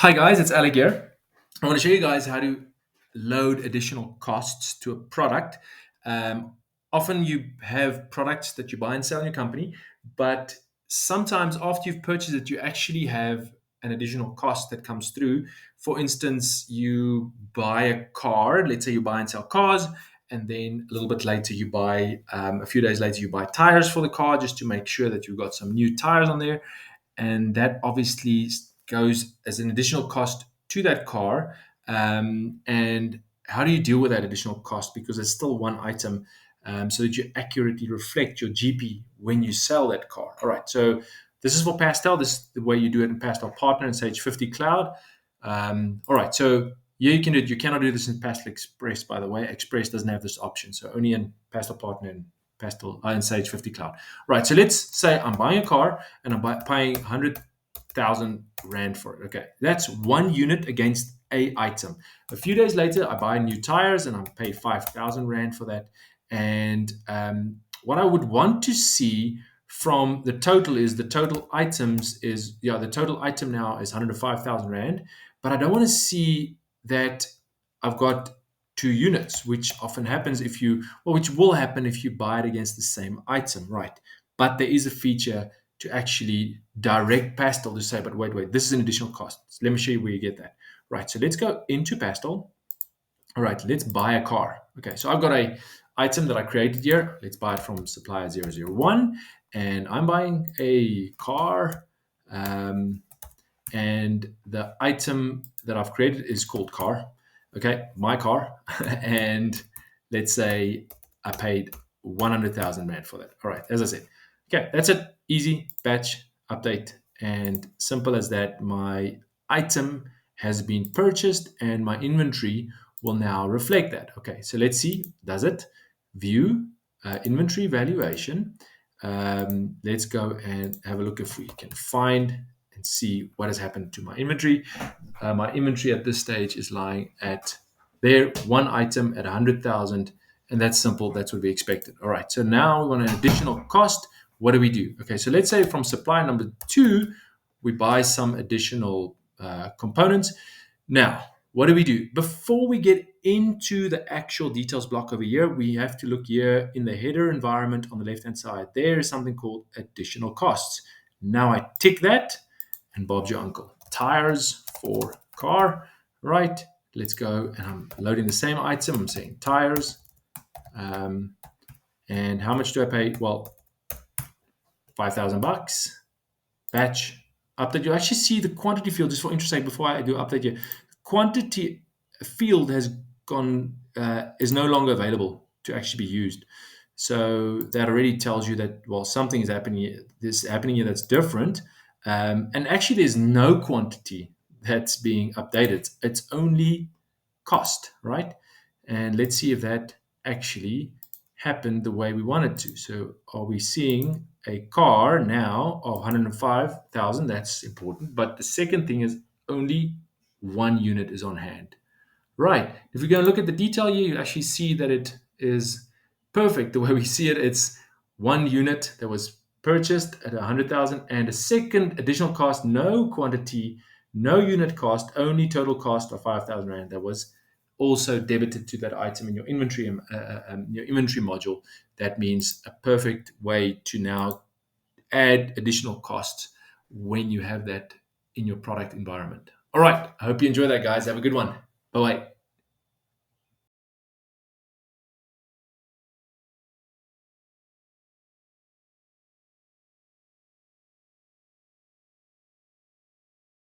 Hi guys, it's Alec here. I want to show you guys how to load additional costs to a product. Um, Often you have products that you buy and sell in your company, but sometimes after you've purchased it, you actually have an additional cost that comes through. For instance, you buy a car, let's say you buy and sell cars, and then a little bit later you buy, a few days later, you buy tires for the car just to make sure that you've got some new tires on there, and that obviously goes as an additional cost to that car. And how do you deal with that additional cost? Because it's still one item, so that you accurately reflect your GP when you sell that car. All right, so this is for Pastel. This is the way you do it in Pastel Partner and Sage 50 Cloud. All right, so yeah, you can do it. You cannot do this in Pastel Express, by the way. Express doesn't have this option, so only in Pastel Partner and Pastel and Sage 50 Cloud. Right, so let's say I'm buying a car and I'm paying 100,000 Rand for it. Okay, that's one unit against a item. A few days later, I buy new tires and I pay 5,000 Rand for that. And what I would want to see from the total is the total items is, yeah, the total item now is 105,000 Rand, but I don't want to see that I've got two units, which often happens if you, well, which will happen if you buy it against the same item, right? But there is a feature to actually direct Pastel to say, but wait, this is an additional cost. So let me show you where you get that. Right, so let's go into Pastel. All right, let's buy a car. Okay, so I've got a item that I created here. Let's buy it from supplier 001, and I'm buying a car. Um, and the item that I've created is called car. Okay, my car. And let's say I paid 100,000 Rand for that. All right, as I said. Okay, that's it. Easy, batch, update, and simple as that. My item has been purchased and my inventory will now reflect that. Okay, so let's see. Does it? View, inventory valuation. Let's go and have a look if we can find and see what has happened to my inventory. My inventory at this stage is lying at there, one item at 100,000, and that's simple. That's what we expected. All right. So now we want an additional cost. What do we do? Okay. So let's say from supply number 2, we buy some additional components. Now, what do we do? Before we get into the actual details block over here, we have to look here in the header environment on the left-hand side. There is something called additional costs. Now I tick that, and Bob's your uncle. Tires for car, right? Let's go, and I'm loading the same item. I'm saying tires. And how much do I pay? Well, 5,000 bucks. Batch update. You actually see the quantity field, just for interest sake, before I do update here. Quantity field has gone, is no longer available to actually be used. So that already tells you that, well, something is happening here. This happening here that's different. And actually, there's no quantity that's being updated. It's only cost, right? And let's see if that actually happened the way we wanted to. So are we seeing a car now of 105,000? That's important. But the second thing is only one unit is on hand. Right. If we're going to look at the detail here, you actually see that it is perfect. The way we see it, it's one unit that was purchased at 100,000 and a second additional cost, no quantity, no unit cost, only total cost of 5,000 Rand that was also debited to that item in your inventory module. That means a perfect way to now add additional costs when you have that in your product environment. All right. I hope you enjoy that, guys. Have a good one. Bye bye.